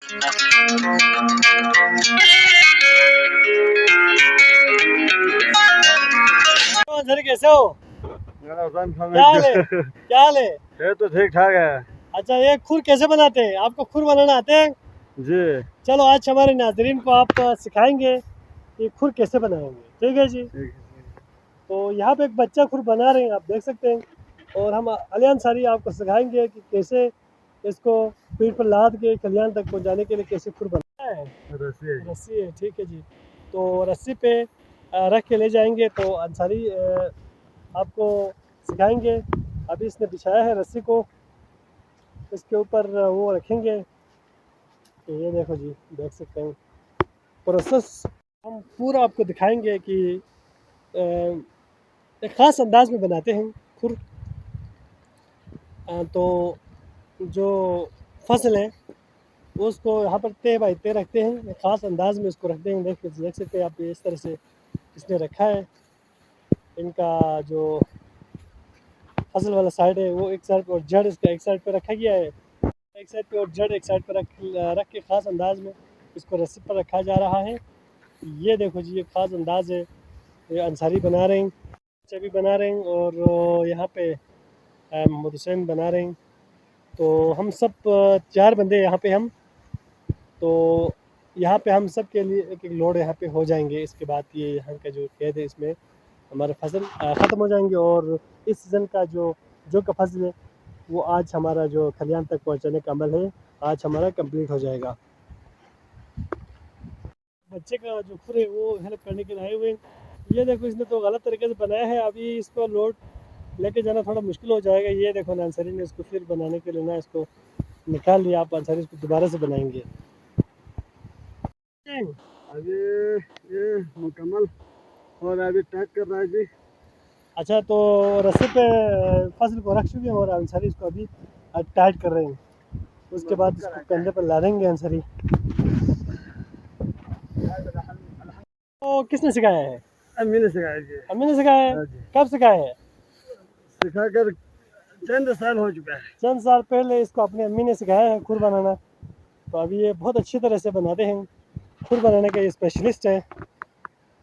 Sir कैसे हो? क्या हाल है? क्या हाल है? ये तो ठीक ठाक है। अच्छा, ये खुर कैसे बनाते हैं? आपको खुर बनाना आते हैं? जी चलो आज हमारे नाजरीन को आप सिखाएंगे कि खुर कैसे बनाएंगे। ठीक है जी। तो यहाँ पे एक बच्चा खुर बना रहे हैं, आप देख सकते हैं। और हम अली अंसारी आपको सिखाएंगे कि कैसे इसको पीठ पर लाद के कल्याण तक पहुँचाने के लिए कैसे खुर बनाना है। रस्सी है, ठीक है जी। तो रस्सी पे रख के ले जाएंगे तो अंसारी आपको सिखाएंगे। अभी इसने बिछाया है रस्सी को, इसके ऊपर वो रखेंगे। तो ये देखो जी, देख सकते हैं प्रोसेस हम पूरा आपको दिखाएंगे कि एक ख़ास अंदाज में बनाते हैं खुर। तो जो फसल है उसको यहाँ पर तय बाई तय रखते हैं, एक ख़ास अंदाज में इसको रखते हैं। देख सकते हैं आप, इस तरह से इसने रखा है। इनका जो फसल वाला साइड है वो एक साइड पर, और जड़ इसका एक साइड पर रखा गया है, एक साइड पे, और जड़ एक साइड पर रख के ख़ास अंदाज में इसको रस्सी पर रखा जा रहा है। ये देखो जी, ये ख़ास अंदाज है। ये अंसारी बना रहे हैं, बच्चे भी बना रहे हैं, और यहाँ पे मुदसिन बना रहे हैं। तो हम सब 4 बंदे यहाँ पे हम, तो यहाँ पे हम सब के लिए एक एक लोड यहाँ पे हो जाएंगे। इसके बाद ये यहाँ का जो कैद है इसमें हमारे फसल ख़त्म हो जाएंगे, और इस सीज़न का जो का फसल है वो आज हमारा जो खलियान तक पहुँचाने का अमल है आज हमारा कंप्लीट हो जाएगा। बच्चे का जो खुर है वो हेल्प करने के लिए आए हुए हैं। ये देखो, इसने तो गलत तरीके से बनाया है, अभी इसको लोड लेके जाना थोड़ा मुश्किल हो जाएगा। ये देखो ना, अंसारी ने इसको फिर बनाने के लिए ना इसको निकाल लिया। आप अंसारी इसको दोबारा से बनाएंगे। अभी ये मुकम्मल और अभी टाइट कर रहा है जी। अच्छा, तो रस्से पे फसल को रख चुके हैं और अंसारी इसको अभी टाइट कर रहे हैं। उसके बाद इसको कंधे पर ला देंगे अंसारी। तो किसने सिखाया है? अम्मी ने सिखाया जी। अम्मी ने सिखाया है? कब सिखाया है? सिखाकर चंद साल हो चुका है। चंद साल पहले इसको अपनी अम्मी ने सिखाया है खुर बनाना। तो अभी ये बहुत अच्छी तरह से बनाते हैं। खुर बनाने का ये स्पेशलिस्ट है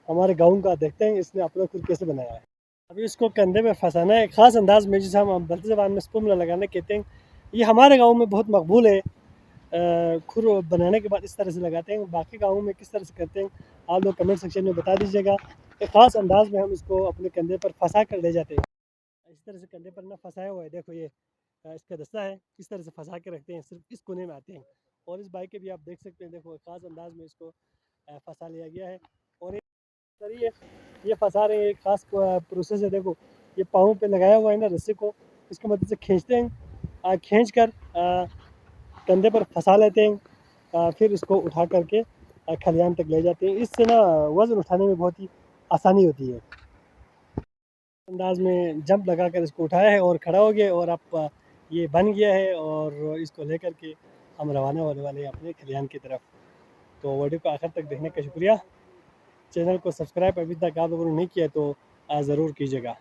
हमारे गाँव का। देखते हैं इसने अपना खुर कैसे बनाया है। अभी इसको कंधे में फंसाना है ख़ास अंदाज में, जिसे हम बल्ती ज़बान में स्पुमला लगाना कहते हैं। ये हमारे गाँव में बहुत मकबूल है। खुर बनाने के बाद इस तरह से लगाते हैं। बाकी गाँवों में किस तरह से करते हैं आप लोग कमेंट सेक्शन में बता दीजिएगा। एक ख़ास अंदाज में हम इसको अपने कंधे पर फंसा कर ले जाते हैं। इस तरह से कंधे पर ना फंसाया हुआ है, देखो ये इसका दस्ता है, इस तरह से फंसा के रखते हैं। सिर्फ इस कोने में आते हैं, और इस बाइक के भी आप देख सकते हैं। देखो ख़ास अंदाज में इसको फंसा लिया गया है। और ये फंसा रहे हैं, एक ख़ास प्रोसेस है। देखो ये पाँव पे लगाया हुआ है ना रस्सी को, इसकी मदद से खींचते हैं। खींच कर कंधे पर फंसा लेते हैं। फिर इसको उठा करके खलियान तक ले जाते हैं। इससे ना वज़न उठाने में बहुत ही आसानी होती है। अंदाज में जंप लगा कर इसको उठाया है और खड़ा हो गया, और अब ये बन गया है, और इसको लेकर के हम रवाना होने वाले हैं अपने खलियान की तरफ। तो वीडियो को आखिर तक देखने का शुक्रिया। चैनल को सब्सक्राइब अभी तक आप लोगों ने नहीं किया तो ज़रूर कीजिएगा।